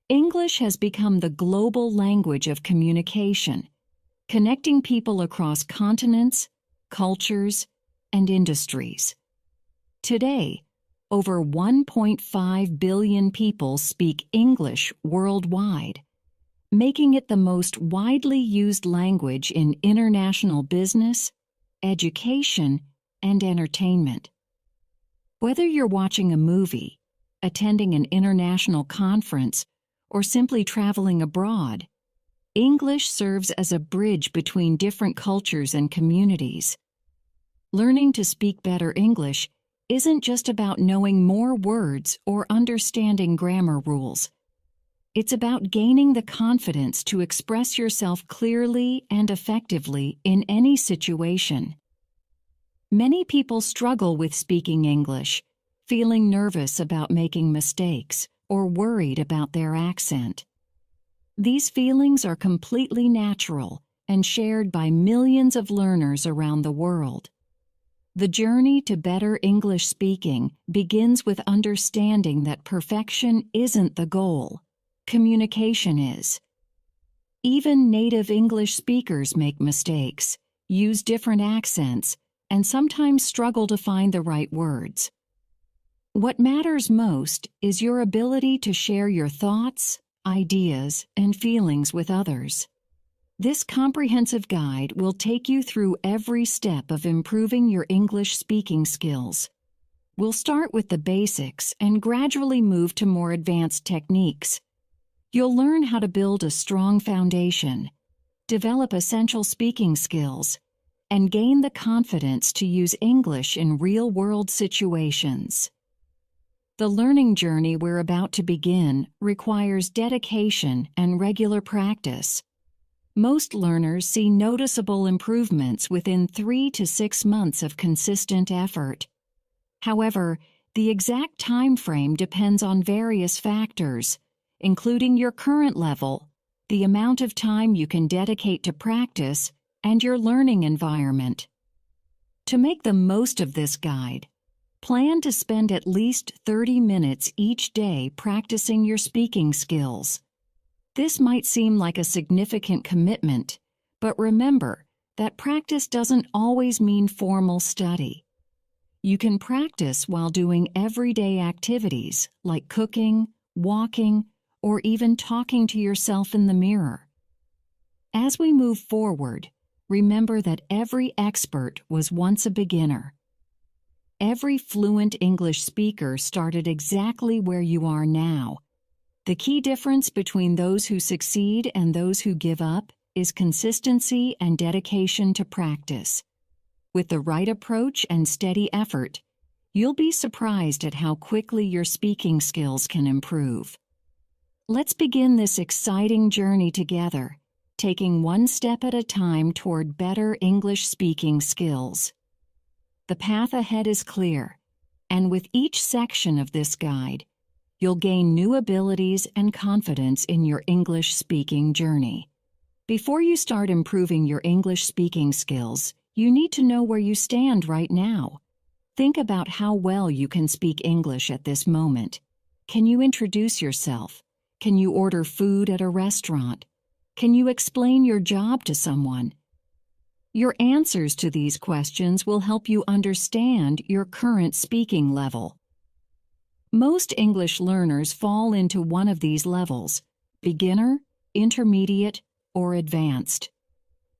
English has become the global language of communication, connecting people across continents, cultures, and industries. Today, over 1.5 billion people speak English worldwide, making it the most widely used language in international business, education, and entertainment. Whether you're watching a movie, attending an international conference, or simply traveling abroad, English serves as a bridge between different cultures and communities. Learning to speak better English isn't just about knowing more words or understanding grammar rules. It's about gaining the confidence to express yourself clearly and effectively in any situation. Many people struggle with speaking English, feeling nervous about making mistakes or worried about their accent. These feelings are completely natural and shared by millions of learners around the world. The journey to better English speaking begins with understanding that perfection isn't the goal. Communication is. Even native English speakers make mistakes, use different accents, and sometimes struggle to find the right words. What matters most is your ability to share your thoughts, ideas, and feelings with others. This comprehensive guide will take you through every step of improving your English speaking skills. We'll start with the basics and gradually move to more advanced techniques. You'll learn how to build a strong foundation, develop essential speaking skills, and gain the confidence to use English in real-world situations. The learning journey we're about to begin requires dedication and regular practice. Most learners see noticeable improvements within 3 to 6 months of consistent effort. However, the exact time frame depends on various factors, including your current level, the amount of time you can dedicate to practice, and your learning environment. To make the most of this guide, plan to spend at least 30 minutes each day practicing your speaking skills. This might seem like a significant commitment, but remember that practice doesn't always mean formal study. You can practice while doing everyday activities like cooking, walking, or even talking to yourself in the mirror. As we move forward, remember that every expert was once a beginner. Every fluent English speaker started exactly where you are now. The key difference between those who succeed and those who give up is consistency and dedication to practice. With the right approach and steady effort, you'll be surprised at how quickly your speaking skills can improve. Let's begin this exciting journey together, taking one step at a time toward better English speaking skills. The path ahead is clear, and with each section of this guide, you'll gain new abilities and confidence in your English speaking journey. Before you start improving your English speaking skills, you need to know where you stand right now. Think about how well you can speak English at this moment. Can you introduce yourself? Can you order food at a restaurant? Can you explain your job to someone? Your answers to these questions will help you understand your current speaking level. Most English learners fall into one of these levels: beginner, intermediate, or advanced.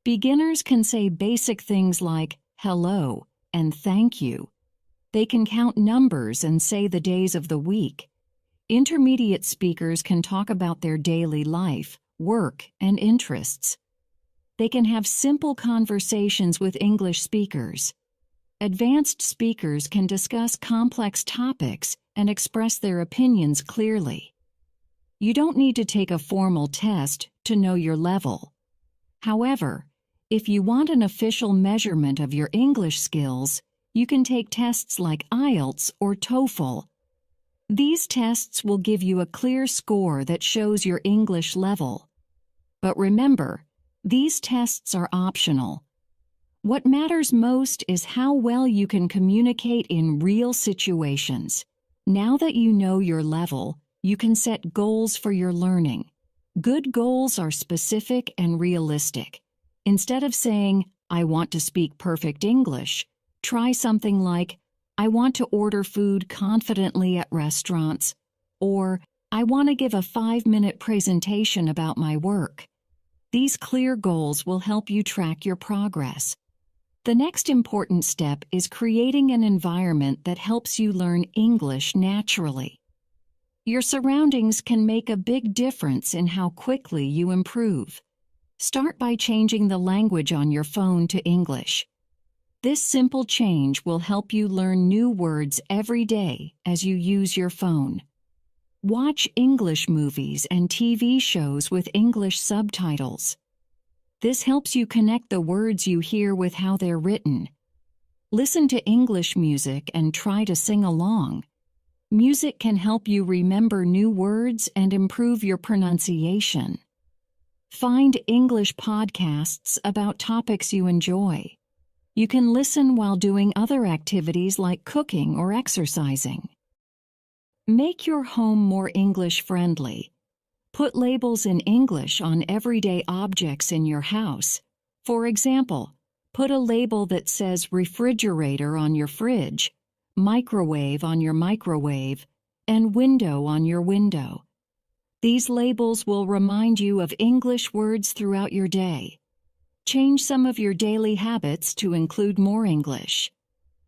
Beginners can say basic things like hello and thank you. They can count numbers and say the days of the week. Intermediate speakers can talk about their daily life, work, and interests. They can have simple conversations with English speakers. Advanced speakers can discuss complex topics and express their opinions clearly. You don't need to take a formal test to know your level. However, if you want an official measurement of your English skills, you can take tests like IELTS or TOEFL. These tests will give you a clear score that shows your English level. But remember, these tests are optional. What matters most is how well you can communicate in real situations. Now that you know your level, You can set goals for your learning. Good goals are specific and realistic. Instead of saying, "I want to speak perfect English," try something like, "I want to order food confidently at restaurants," or "I want to give a 5-minute presentation about my work." These clear goals will help you track your progress. The next important step is creating an environment that helps you learn English naturally. Your surroundings can make a big difference in how quickly you improve. Start by changing the language on your phone to English. This simple change will help you learn new words every day as you use your phone. Watch English movies and TV shows with English subtitles. This helps you connect the words you hear with how they're written. Listen to English music and try to sing along. Music can help you remember new words and improve your pronunciation. Find English podcasts about topics you enjoy. You can listen while doing other activities like cooking or exercising. Make your home more English-friendly. Put labels in English on everyday objects in your house. For example, put a label that says refrigerator on your fridge, microwave on your microwave, and window on your window. These labels will remind you of English words throughout your day. Change some of your daily habits to include more English.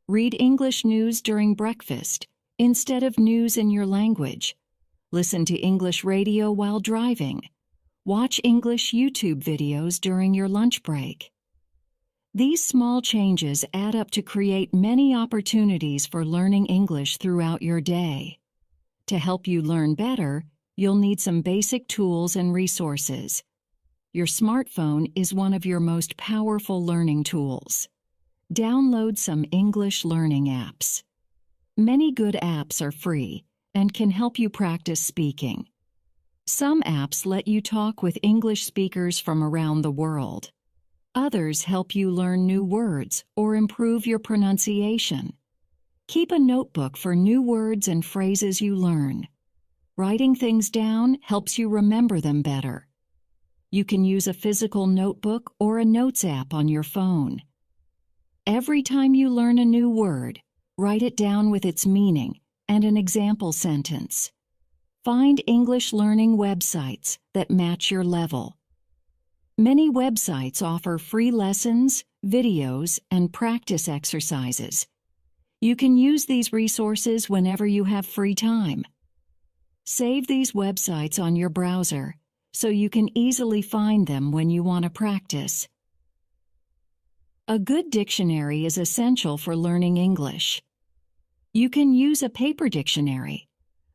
Read English news during breakfast instead of news in your language. Listen to English radio while driving. Watch English YouTube videos during your lunch break. These small changes add up to create many opportunities for learning English throughout your day. To help you learn better, you'll need some basic tools and resources. Your smartphone is one of your most powerful learning tools. Download some English learning apps. Many good apps are free and can help you practice speaking. Some apps let you talk with English speakers from around the world. Others help you learn new words or improve your pronunciation. Keep a notebook for new words and phrases you learn. Writing things down helps you remember them better. You can use a physical notebook or a notes app on your phone. Every time you learn a new word, write it down with its meaning and an example sentence. Find English learning websites that match your level. Many websites offer free lessons, videos, and practice exercises. You can use these resources whenever you have free time. Save these websites on your browser so you can easily find them when you want to practice. A good dictionary is essential for learning English. You can use a paper dictionary,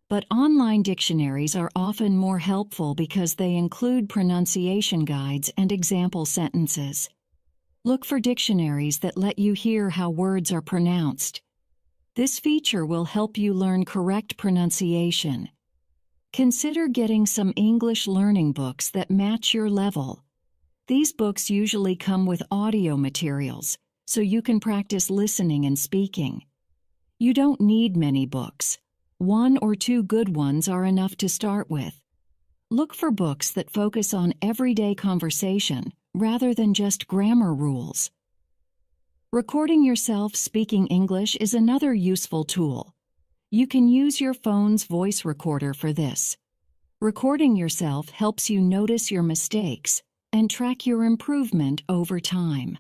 but online dictionaries are often more helpful because they include pronunciation guides and example sentences. Look for dictionaries that let you hear how words are pronounced. This feature will help you learn correct pronunciation. Consider getting some English learning books that match your level. These books usually come with audio materials, so you can practice listening and speaking. You don't need many books. 1 or 2 good ones are enough to start with. Look for books that focus on everyday conversation rather than just grammar rules. Recording yourself speaking English is another useful tool. You can use your phone's voice recorder for this. Recording yourself helps you notice your mistakes and track your improvement over time.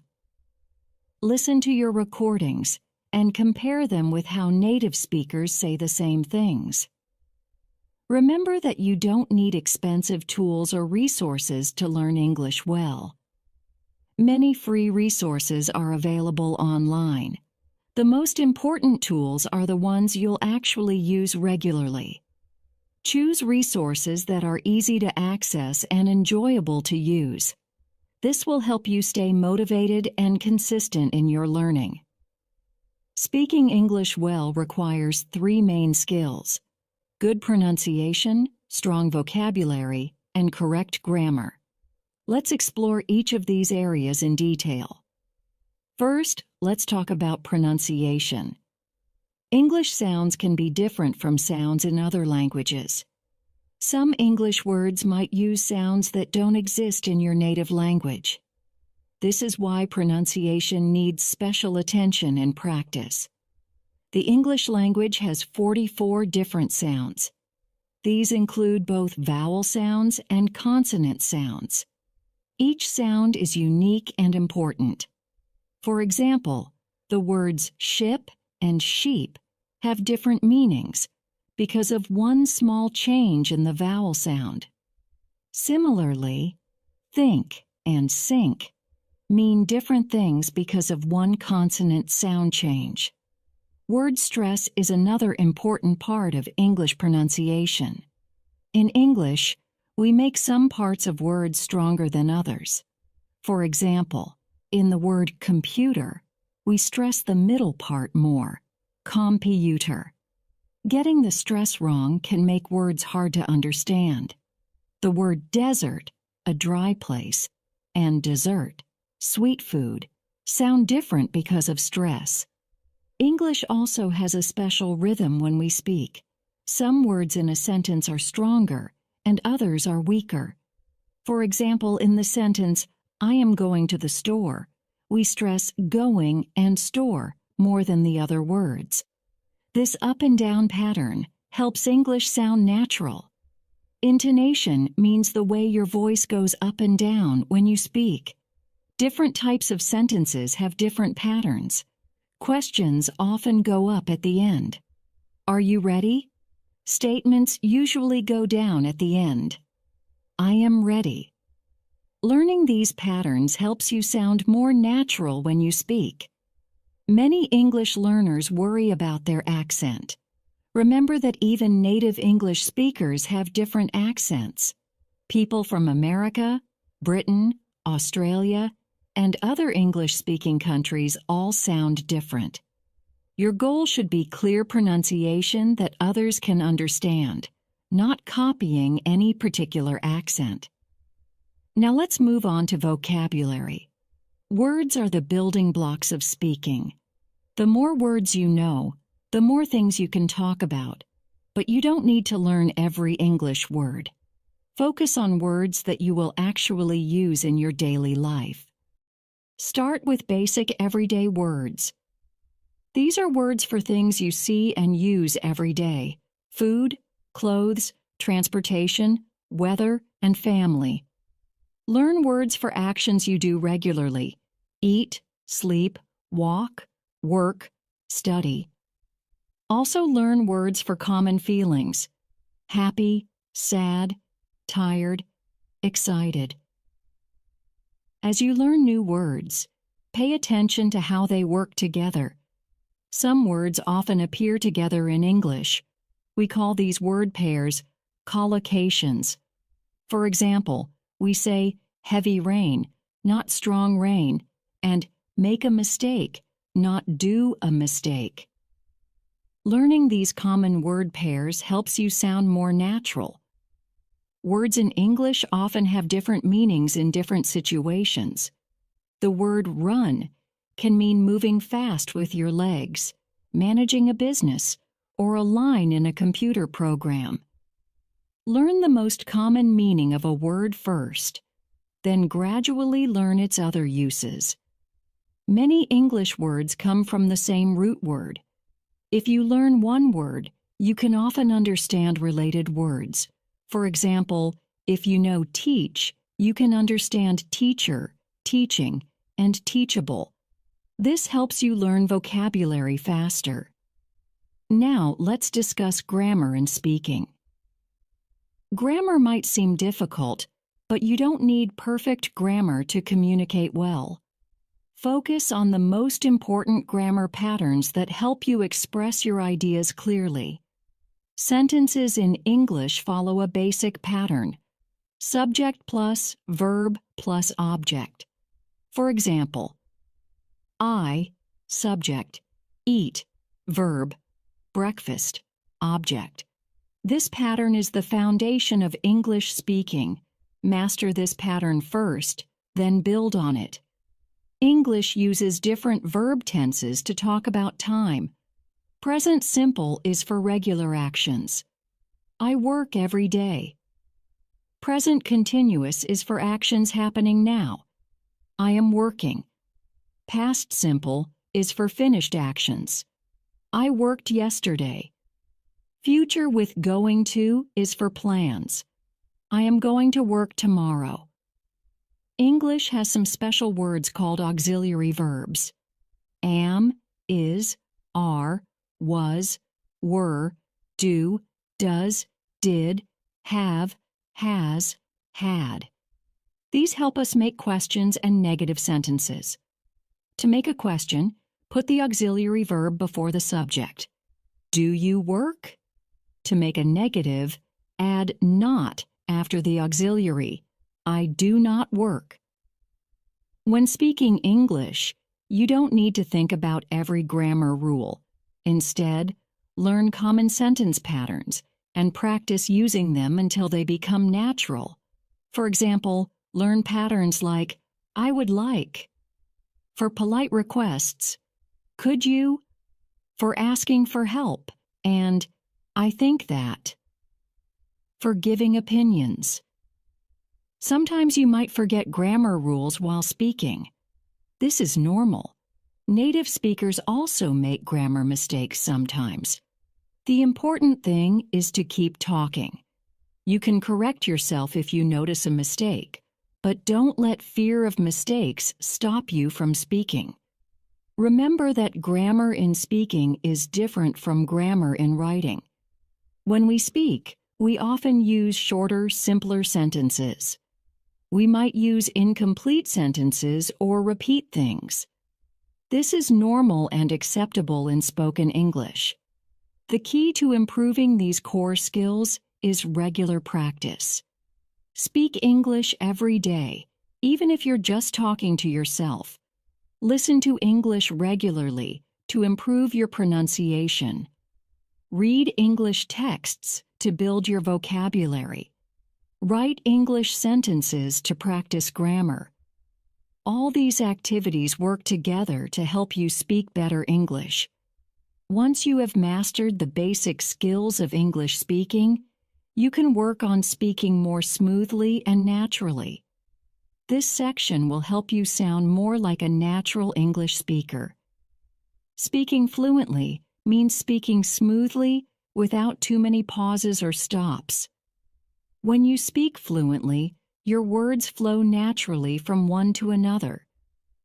Listen to your recordings and compare them with how native speakers say the same things. Remember that you don't need expensive tools or resources to learn English well. Many free resources are available online. The most important tools are the ones you'll actually use regularly. Choose resources that are easy to access and enjoyable to use. This will help you stay motivated and consistent in your learning. Speaking English well requires 3 main skills: good pronunciation, strong vocabulary, and correct grammar. Let's explore each of these areas in detail. First, let's talk about pronunciation. English sounds can be different from sounds in other languages. Some English words might use sounds that don't exist in your native language. This is why pronunciation needs special attention and practice. The English language has 44 different sounds. These include both vowel sounds and consonant sounds. Each sound is unique and important. For example, the words ship and sheep have different meanings because of one small change in the vowel sound. Similarly, think and sink mean different things because of one consonant sound change. Word stress is another important part of English pronunciation. In English, we make some parts of words stronger than others. For example, in the word computer, we stress the middle part more, computer. Getting the stress wrong can make words hard to understand. The word desert, a dry place, and dessert, sweet food, sound different because of stress. English also has a special rhythm when we speak. Some words in a sentence are stronger, and others are weaker. For example, in the sentence, I am going to the store, we stress going and store more than the other words. This up and down pattern helps English sound natural. Intonation means the way your voice goes up and down when you speak. Different types of sentences have different patterns. Questions often go up at the end. Are you ready? Statements usually go down at the end. I am ready. Learning these patterns helps you sound more natural when you speak. Many English learners worry about their accent. Remember that even native English speakers have different accents. People from America, Britain, Australia, and other English-speaking countries all sound different. Your goal should be clear pronunciation that others can understand, not copying any particular accent. Now let's move on to vocabulary. Words are the building blocks of speaking. The more words you know, the more things you can talk about, but you don't need to learn every English word. Focus on words that you will actually use in your daily life. Start with basic everyday words. These are words for things you see and use every day: food, clothes, transportation, weather, and family. Learn words for actions you do regularly: eat, sleep, walk, work, study. Also learn words for common feelings: happy, sad, tired, excited. As you learn new words, pay attention to how they work together. Some words often appear together in English. We call these word pairs collocations. For example, we say heavy rain, not strong rain, and make a mistake, not do a mistake. Learning these common word pairs helps you sound more natural. Words in English often have different meanings in different situations. The word run can mean moving fast with your legs, managing a business, or a line in a computer program. Learn the most common meaning of a word first, then gradually learn its other uses. Many English words come from the same root word. If you learn one word, you can often understand related words. For example, if you know teach, you can understand teacher, teaching, and teachable. This helps you learn vocabulary faster. Now, let's discuss grammar and speaking. Grammar might seem difficult, but you don't need perfect grammar to communicate well. Focus on the most important grammar patterns that help you express your ideas clearly. Sentences in English follow a basic pattern: subject plus verb plus object. For example, I, subject, eat, verb, breakfast, object. This pattern is the foundation of English speaking. Master this pattern first, then build on it. English uses different verb tenses to talk about time. Present simple is for regular actions. I work every day. Present continuous is for actions happening now. I am working. Past simple is for finished actions. I worked yesterday. Future with going to is for plans. I am going to work tomorrow. English has some special words called auxiliary verbs. Am, is, are, was, were, do, does, did, have, has, had. These help us make questions and negative sentences. To make a question, put the auxiliary verb before the subject. Do you work? To make a negative, add not after the auxiliary. I do not work. When speaking English, you don't need to think about every grammar rule. Instead, learn common sentence patterns and practice using them until they become natural. For example, learn patterns like, I would like. For polite requests, could you? For asking for help, and I think that. For giving opinions. Sometimes you might forget grammar rules while speaking. This is normal. Native speakers also make grammar mistakes sometimes. The important thing is to keep talking. You can correct yourself if you notice a mistake, but don't let fear of mistakes stop you from speaking. Remember that grammar in speaking is different from grammar in writing. When we speak, we often use shorter, simpler sentences. We might use incomplete sentences or repeat things. This is normal and acceptable in spoken English. The key to improving these core skills is regular practice. Speak English every day, even if you're just talking to yourself. Listen to English regularly to improve your pronunciation. Read English texts to build your vocabulary. Write English sentences to practice grammar. All these activities work together to help you speak better English. Once you have mastered the basic skills of English speaking, you can work on speaking more smoothly and naturally. This section will help you sound more like a natural English speaker. Speaking fluently means speaking smoothly without too many pauses or stops. When you speak fluently, your words flow naturally from one to another.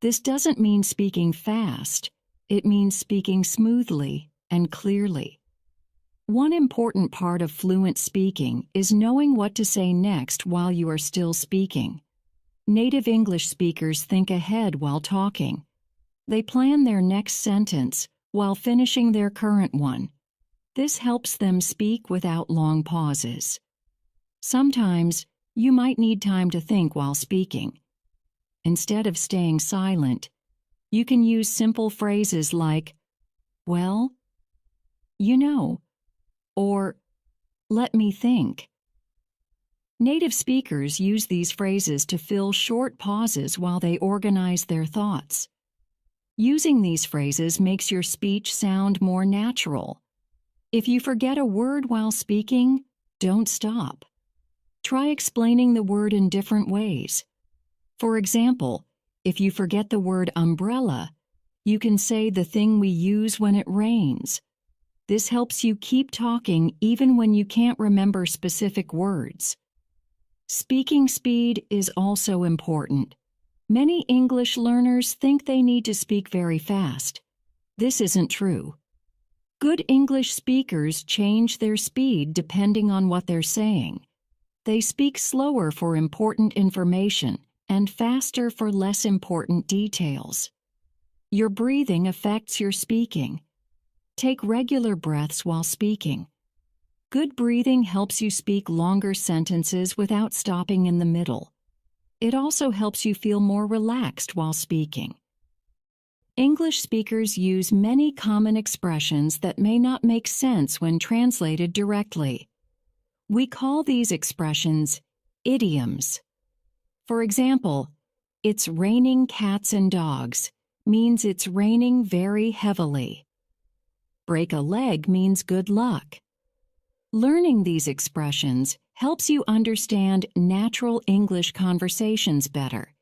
This doesn't mean speaking fast. It means speaking smoothly and clearly. One important part of fluent speaking is knowing what to say next while you are still speaking. Native English speakers think ahead while talking. They plan their next sentence while finishing their current one. This helps them speak without long pauses. Sometimes, you might need time to think while speaking. Instead of staying silent, you can use simple phrases like, well, you know, or let me think. Native speakers use these phrases to fill short pauses while they organize their thoughts. Using these phrases makes your speech sound more natural. If you forget a word while speaking, don't stop. Try explaining the word in different ways. For example, if you forget the word umbrella, you can say the thing we use when it rains. This helps you keep talking even when you can't remember specific words. Speaking speed is also important. Many English learners think they need to speak very fast. This isn't true. Good English speakers change their speed depending on what they're saying. They speak slower for important information and faster for less important details. Your breathing affects your speaking. Take regular breaths while speaking. Good breathing helps you speak longer sentences without stopping in the middle. It also helps you feel more relaxed while speaking. English speakers use many common expressions that may not make sense when translated directly. We call these expressions idioms. For example, it's raining cats and dogs means it's raining very heavily. Break a leg means good luck. Learning these expressions helps you understand natural English conversations better.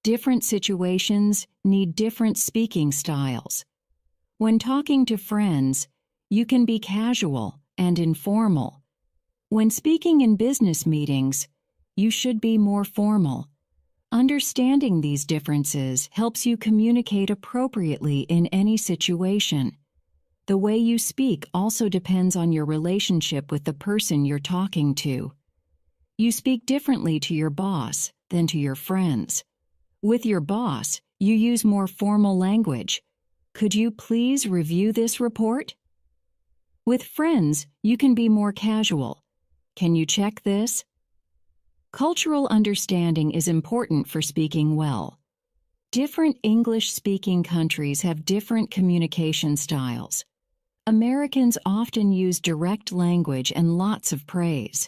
Different situations need different speaking styles. When talking to friends, you can be casual and informal. When speaking in business meetings, you should be more formal. Understanding these differences helps you communicate appropriately in any situation. The way you speak also depends on your relationship with the person you're talking to. You speak differently to your boss than to your friends. With your boss, you use more formal language. Could you please review this report? With friends, you can be more casual. Can you check this? Cultural understanding is important for speaking well. Different English-speaking countries have different communication styles. Americans often use direct language and lots of praise.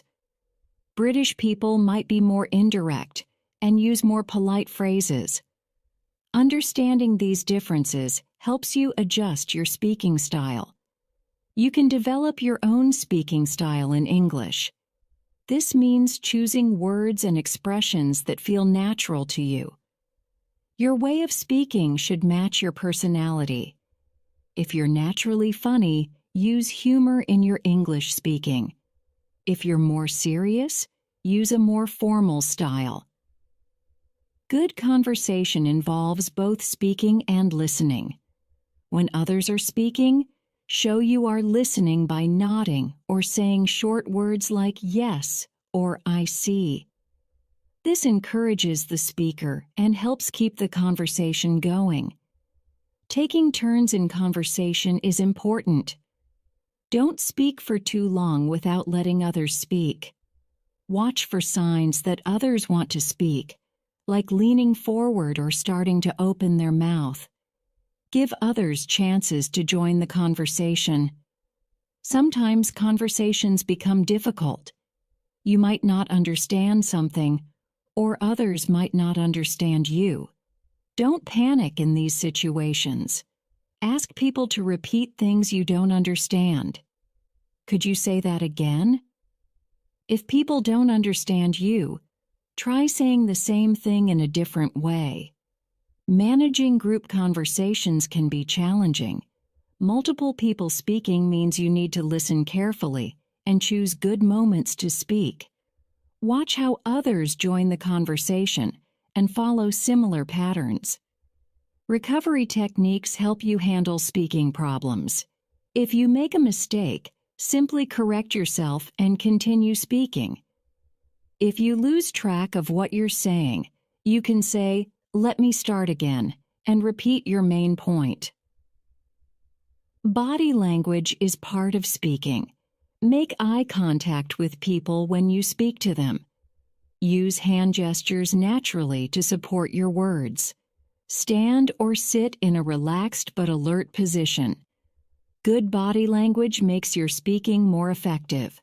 British people might be more indirect and use more polite phrases. Understanding these differences helps you adjust your speaking style. You can develop your own speaking style in English. This means choosing words and expressions that feel natural to you. Your way of speaking should match your personality. If you're naturally funny, use humor in your English speaking. If you're more serious, use a more formal style. Good conversation involves both speaking and listening. When others are speaking, show you are listening by nodding or saying short words like yes or I see. This encourages the speaker and helps keep the conversation going. Taking turns in conversation is important. Don't speak for too long without letting others speak. Watch for signs that others want to speak, like leaning forward or starting to open their mouth. Give others chances to join the conversation. Sometimes conversations become difficult. You might not understand something, or others might not understand you. Don't panic in these situations. Ask people to repeat things you don't understand. Could you say that again? If people don't understand you, try saying the same thing in a different way. Managing group conversations can be challenging. Multiple people speaking means you need to listen carefully and choose good moments to speak. Watch how others join the conversation and follow similar patterns. Recovery techniques help you handle speaking problems. If you make a mistake, simply correct yourself and continue speaking. If you lose track of what you're saying, you can say, "Let me start again," and repeat your main point. Body language is part of speaking. Make eye contact with people when you speak to them. Use hand gestures naturally to support your words. Stand or sit in a relaxed but alert position. Good body language makes your speaking more effective.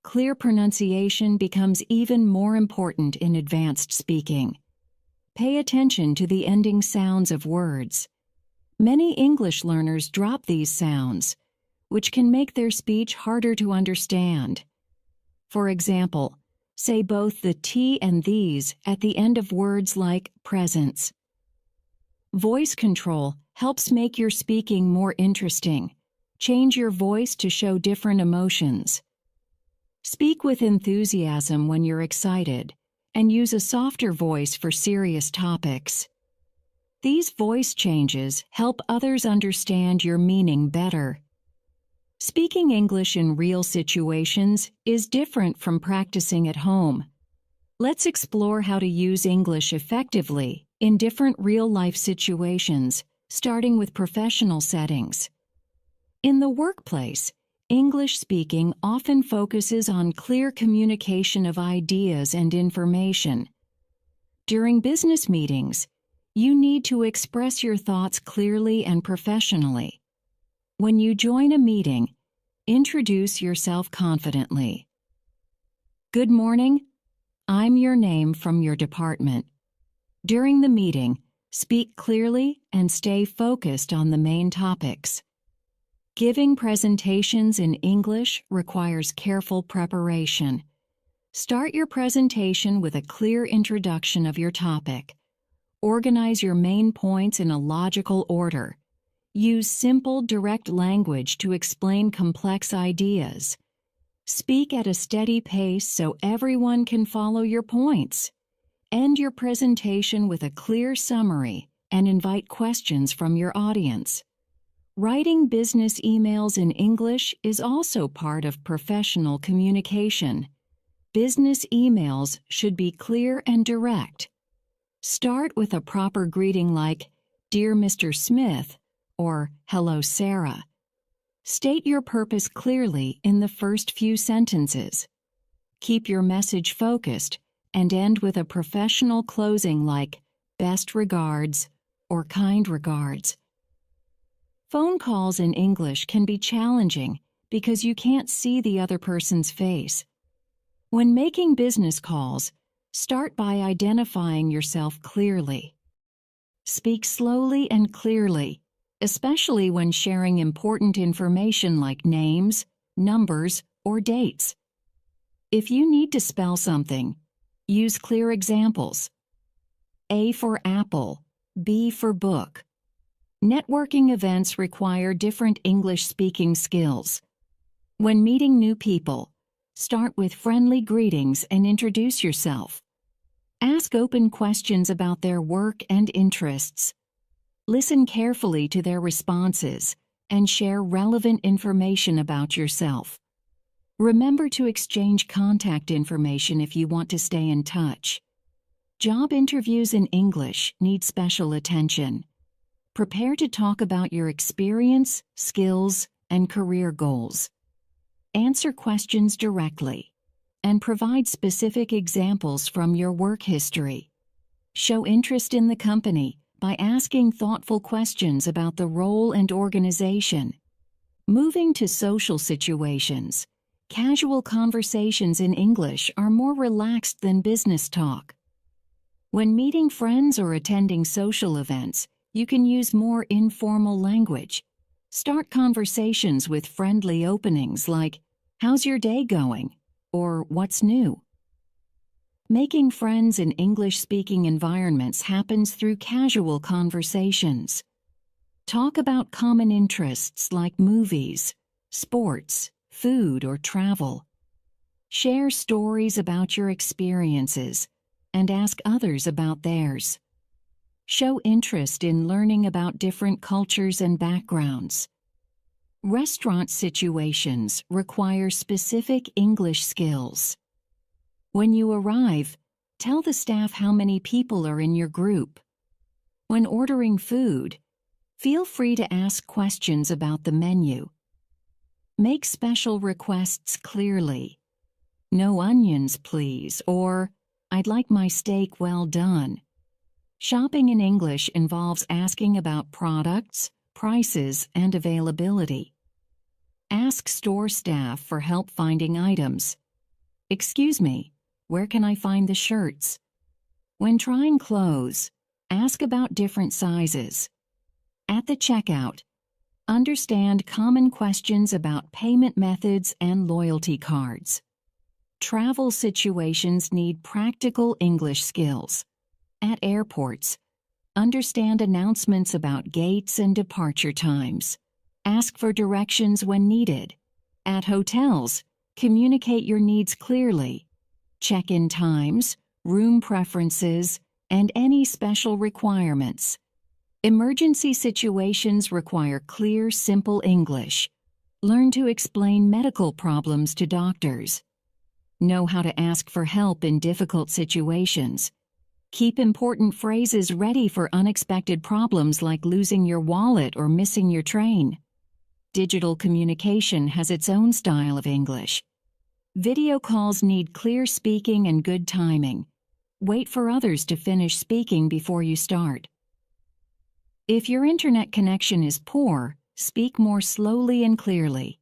Clear pronunciation becomes even more important in advanced speaking. Pay attention to the ending sounds of words. Many English learners drop these sounds, which can make their speech harder to understand. For example, say both the T and these at the end of words like presents. Voice control helps make your speaking more interesting. Change your voice to show different emotions. Speak with enthusiasm when you're excited, and use a softer voice for serious topics. These voice changes help others understand your meaning better. Speaking English in real situations is different from practicing at home. Let's explore how to use English effectively in different real-life situations, starting with professional settings. In the workplace, English speaking often focuses on clear communication of ideas and information. During business meetings, you need to express your thoughts clearly and professionally. When you join a meeting, introduce yourself confidently. Good morning. I'm your name from your department. During the meeting, speak clearly and stay focused on the main topics. Giving presentations in English requires careful preparation. Start your presentation with a clear introduction of your topic. Organize your main points in a logical order. Use simple, direct language to explain complex ideas. Speak at a steady pace so everyone can follow your points. End your presentation with a clear summary and invite questions from your audience. Writing business emails in English is also part of professional communication. Business emails should be clear and direct. Start with a proper greeting like, "Dear Mr. Smith," or "Hello, Sarah." State your purpose clearly in the first few sentences. Keep your message focused and end with a professional closing like, "Best regards," or "Kind regards." Phone calls in English can be challenging because you can't see the other person's face. When making business calls, start by identifying yourself clearly. Speak slowly and clearly, especially when sharing important information like names, numbers, or dates. If you need to spell something, use clear examples. A for apple, B for book. Networking events require different English-speaking skills. When meeting new people, start with friendly greetings and introduce yourself. Ask open questions about their work and interests. Listen carefully to their responses and share relevant information about yourself. Remember to exchange contact information if you want to stay in touch. Job interviews in English need special attention. Prepare to talk about your experience, skills, and career goals. Answer questions directly and provide specific examples from your work history. Show interest in the company by asking thoughtful questions about the role and organization. Moving to social situations, casual conversations in English are more relaxed than business talk. When meeting friends or attending social events, you can use more informal language. Start conversations with friendly openings like, "How's your day going?" or "What's new?" Making friends in English-speaking environments happens through casual conversations. Talk about common interests like movies, sports, food, or travel. Share stories about your experiences and ask others about theirs. Show interest in learning about different cultures and backgrounds. Restaurant situations require specific English skills. When you arrive, tell the staff how many people are in your group. When ordering food, feel free to ask questions about the menu. Make special requests clearly. "No onions, please," or "I'd like my steak well done." Shopping in English involves asking about products, prices, and availability. Ask store staff for help finding items. "Excuse me, where can I find the shirts?" When trying clothes, ask about different sizes. At the checkout, understand common questions about payment methods and loyalty cards. Travel situations need practical English skills. At airports, understand announcements about gates and departure times. Ask for directions when needed. At hotels, communicate your needs clearly. Check-in times, room preferences, and any special requirements. Emergency situations require clear, simple English. Learn to explain medical problems to doctors. Know how to ask for help in difficult situations. Keep important phrases ready for unexpected problems like losing your wallet or missing your train. Digital communication has its own style of English. Video calls need clear speaking and good timing. Wait for others to finish speaking before you start. If your internet connection is poor, speak more slowly and clearly.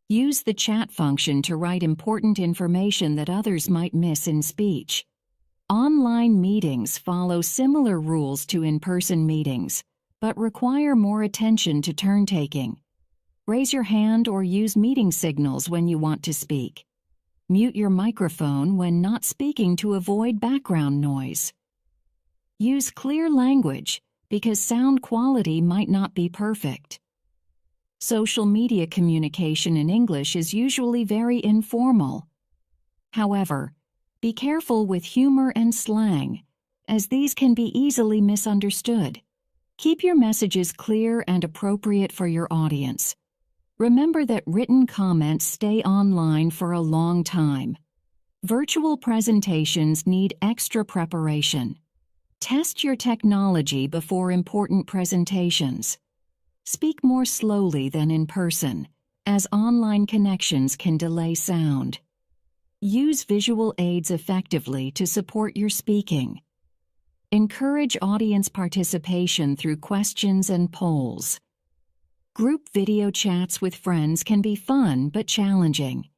Use the chat function to write important information that others might miss in speech. Online meetings follow similar rules to in-person meetings, but require more attention to turn-taking. Raise your hand or use meeting signals when you want to speak. Mute your microphone when not speaking to avoid background noise. Use clear language because sound quality might not be perfect. Social media communication in English is usually very informal. However, be careful with humor and slang, as these can be easily misunderstood. Keep your messages clear and appropriate for your audience. Remember that written comments stay online for a long time. Virtual presentations need extra preparation. Test your technology before important presentations. Speak more slowly than in person, as online connections can delay sound. Use visual aids effectively to support your speaking. Encourage audience participation through questions and polls. Group video chats with friends can be fun but challenging.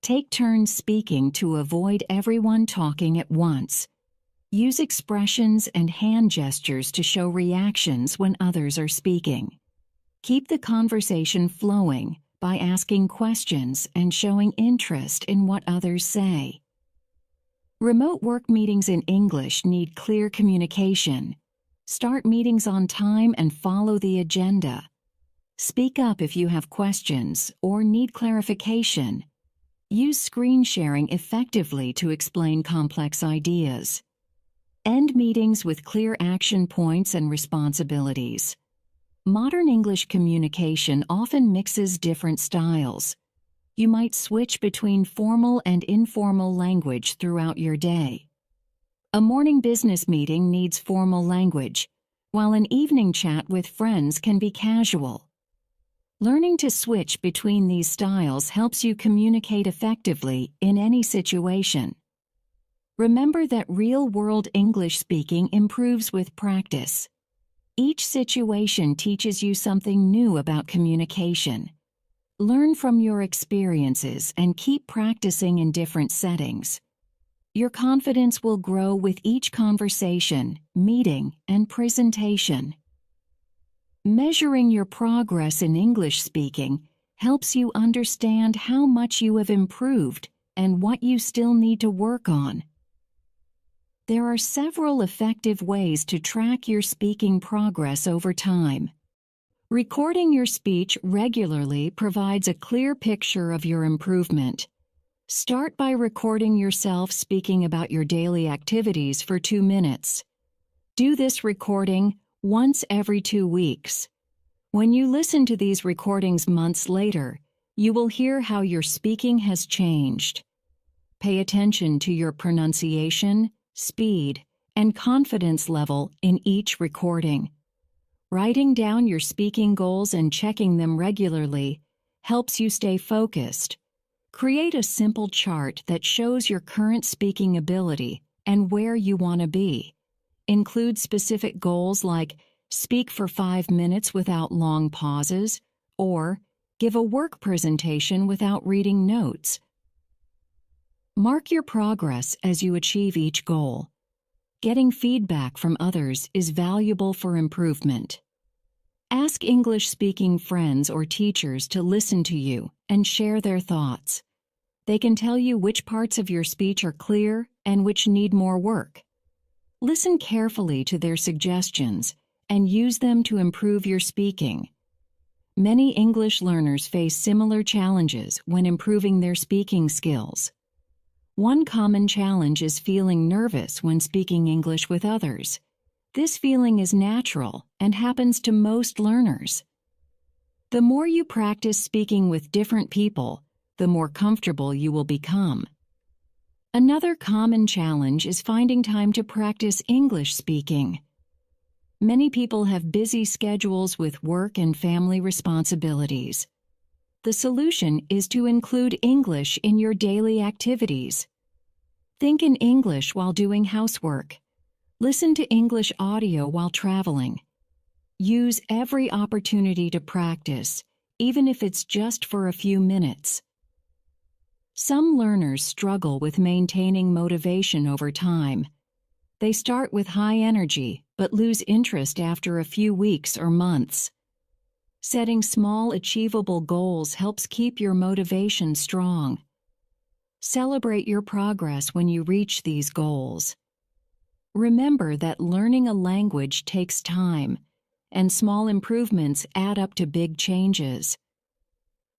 Take turns speaking to avoid everyone talking at once. Use expressions and hand gestures to show reactions when others are speaking. Keep the conversation flowing by asking questions and showing interest in what others say. Remote work meetings in English need clear communication. Start meetings on time and follow the agenda. Speak up if you have questions or need clarification. Use screen sharing effectively to explain complex ideas. End meetings with clear action points and responsibilities. Modern English communication often mixes different styles. You might switch between formal and informal language throughout your day. A morning business meeting needs formal language, while an evening chat with friends can be casual. Learning to switch between these styles helps you communicate effectively in any situation. Remember that real-world English speaking improves with practice. Each situation teaches you something new about communication. Learn from your experiences and keep practicing in different settings. Your confidence will grow with each conversation, meeting, and presentation. Measuring your progress in English speaking helps you understand how much you have improved and what you still need to work on. There are several effective ways to track your speaking progress over time. Recording your speech regularly provides a clear picture of your improvement. Start by recording yourself speaking about your daily activities for 2 minutes. Do this recording once every 2 weeks. When you listen to these recordings months later, you will hear how your speaking has changed. Pay attention to your pronunciation, speed, and confidence level in each recording. Writing down your speaking goals and checking them regularly helps you stay focused. Create a simple chart that shows your current speaking ability and where you want to be. Include specific goals like speak for 5 minutes without long pauses, or give a work presentation without reading notes. Mark your progress as you achieve each goal. Getting feedback from others is valuable for improvement. Ask English-speaking friends or teachers to listen to you and share their thoughts. They can tell you which parts of your speech are clear and which need more work. Listen carefully to their suggestions and use them to improve your speaking. Many English learners face similar challenges when improving their speaking skills. One common challenge is feeling nervous when speaking English with others. This feeling is natural and happens to most learners. The more you practice speaking with different people, the more comfortable you will become. Another common challenge is finding time to practice English speaking. Many people have busy schedules with work and family responsibilities. The solution is to include English in your daily activities. Think in English while doing housework. Listen to English audio while traveling. Use every opportunity to practice, even if it's just for a few minutes. Some learners struggle with maintaining motivation over time. They start with high energy but lose interest after a few weeks or months. Setting small, achievable goals helps keep your motivation strong. Celebrate your progress when you reach these goals. Remember that learning a language takes time, and small improvements add up to big changes.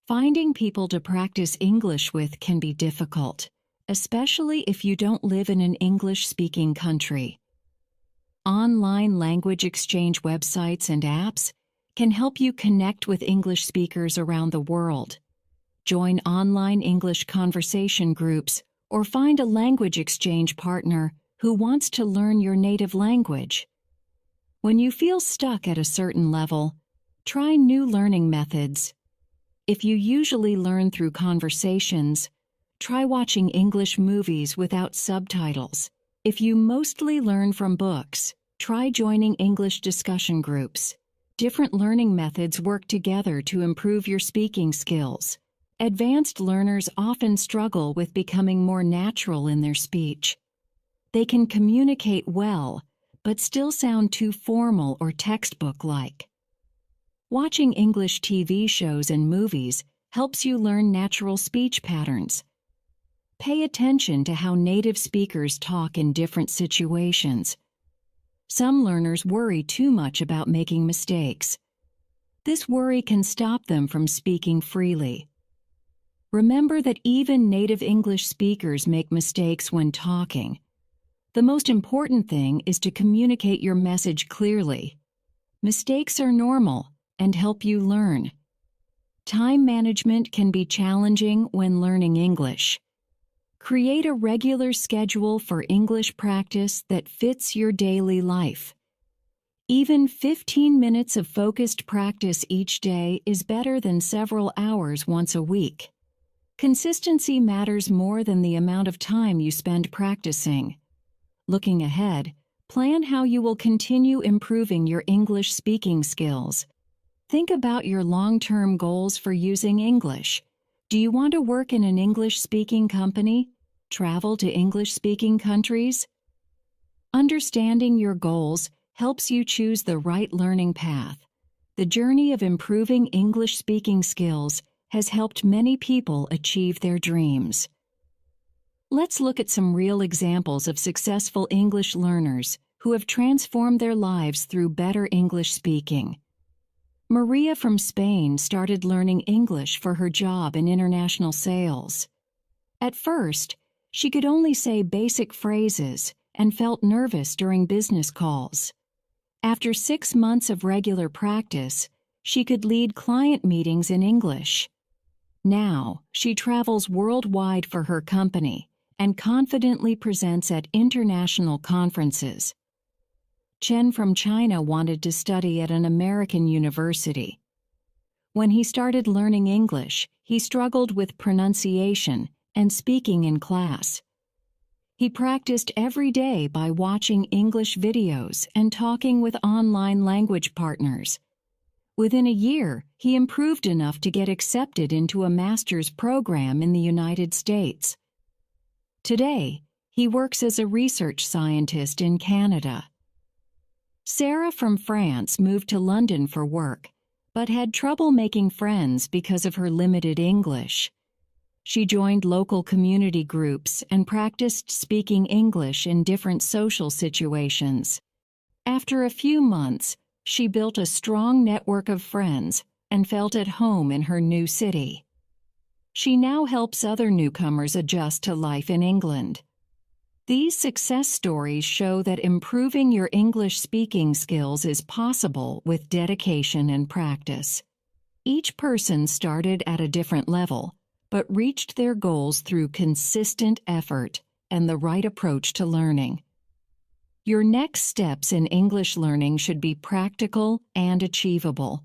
Finding people to practice English with can be difficult, especially if you don't live in an English-speaking country. Online language exchange websites and apps can help you connect with English speakers around the world. Join online English conversation groups or find a language exchange partner who wants to learn your native language. When you feel stuck at a certain level, try new learning methods. If you usually learn through conversations, try watching English movies without subtitles. If you mostly learn from books, try joining English discussion groups. Different learning methods work together to improve your speaking skills. Advanced learners often struggle with becoming more natural in their speech. They can communicate well, but still sound too formal or textbook-like. Watching English TV shows and movies helps you learn natural speech patterns. Pay attention to how native speakers talk in different situations. Some learners worry too much about making mistakes. This worry can stop them from speaking freely. Remember that even native English speakers make mistakes when talking. The most important thing is to communicate your message clearly. Mistakes are normal and help you learn. Time management can be challenging when learning English. Create a regular schedule for English practice that fits your daily life. Even 15 minutes of focused practice each day is better than several hours once a week. Consistency matters more than the amount of time you spend practicing. Looking ahead, plan how you will continue improving your English speaking skills. Think about your long-term goals for using English. Do you want to work in an English-speaking company? Travel to English-speaking countries? Understanding your goals helps you choose the right learning path. The journey of improving English-speaking skills has helped many people achieve their dreams. Let's look at some real examples of successful English learners who have transformed their lives through better English speaking. Maria from Spain started learning English for her job in international sales. At first, she could only say basic phrases and felt nervous during business calls. After 6 months of regular practice, she could lead client meetings in English. Now, she travels worldwide for her company and confidently presents at international conferences. Chen from China wanted to study at an American university. When he started learning English, he struggled with pronunciation and speaking in class. He practiced every day by watching English videos and talking with online language partners. Within a year, he improved enough to get accepted into a master's program in the United States. Today, he works as a research scientist in Canada. Sarah from France moved to London for work, but had trouble making friends because of her limited English. She joined local community groups and practiced speaking English in different social situations. After a few months, she built a strong network of friends and felt at home in her new city. She now helps other newcomers adjust to life in England. These success stories show that improving your English speaking skills is possible with dedication and practice. Each person started at a different level, but reached their goals through consistent effort and the right approach to learning. Your next steps in English learning should be practical and achievable.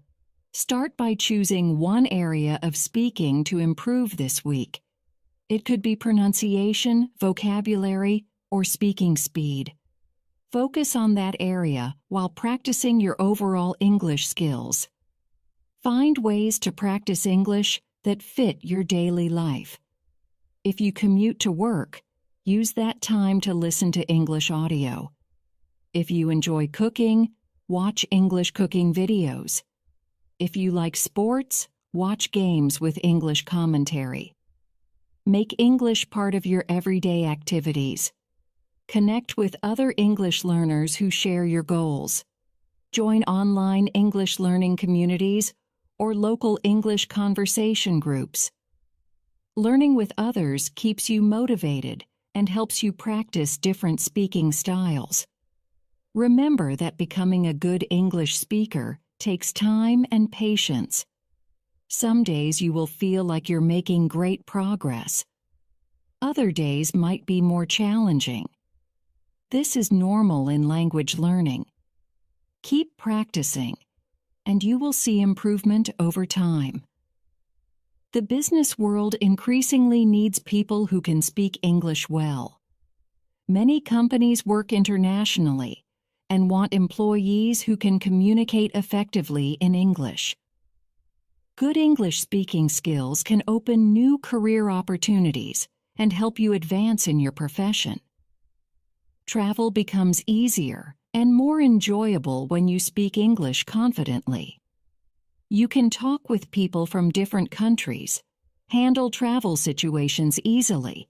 Start by choosing one area of speaking to improve this week. It could be pronunciation, vocabulary, or speaking speed. Focus on that area while practicing your overall English skills. Find ways to practice English that fit your daily life. If you commute to work, use that time to listen to English audio. If you enjoy cooking, watch English cooking videos. If you like sports, watch games with English commentary. Make English part of your everyday activities. Connect with other English learners who share your goals. Join online English learning communities or local English conversation groups. Learning with others keeps you motivated and helps you practice different speaking styles. Remember that becoming a good English speaker takes time and patience. Some days you will feel like you're making great progress. Other days might be more challenging. This is normal in language learning. Keep practicing, and you will see improvement over time. The business world increasingly needs people who can speak English well. Many companies work internationally and want employees who can communicate effectively in English. Good English speaking skills can open new career opportunities and help you advance in your profession. Travel becomes easier and more enjoyable when you speak English confidently. You can talk with people from different countries, handle travel situations easily,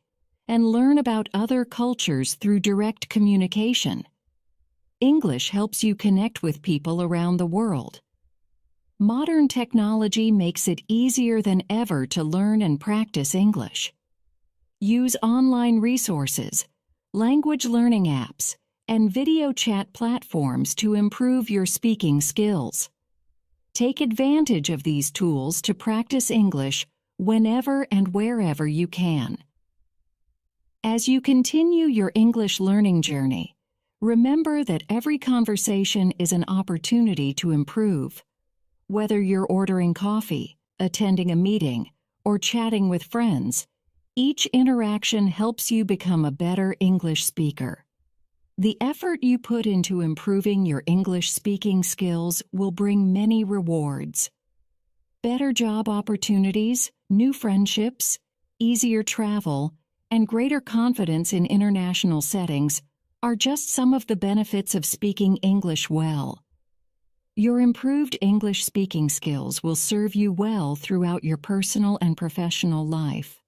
and learn about other cultures through direct communication. English helps you connect with people around the world. Modern technology makes it easier than ever to learn and practice English. Use online resources, language learning apps, and video chat platforms to improve your speaking skills. Take advantage of these tools to practice English whenever and wherever you can. As you continue your English learning journey, remember that every conversation is an opportunity to improve. Whether you're ordering coffee, attending a meeting, or chatting with friends, each interaction helps you become a better English speaker. The effort you put into improving your English speaking skills will bring many rewards. Better job opportunities, new friendships, easier travel, and greater confidence in international settings are just some of the benefits of speaking English well. Your improved English speaking skills will serve you well throughout your personal and professional life.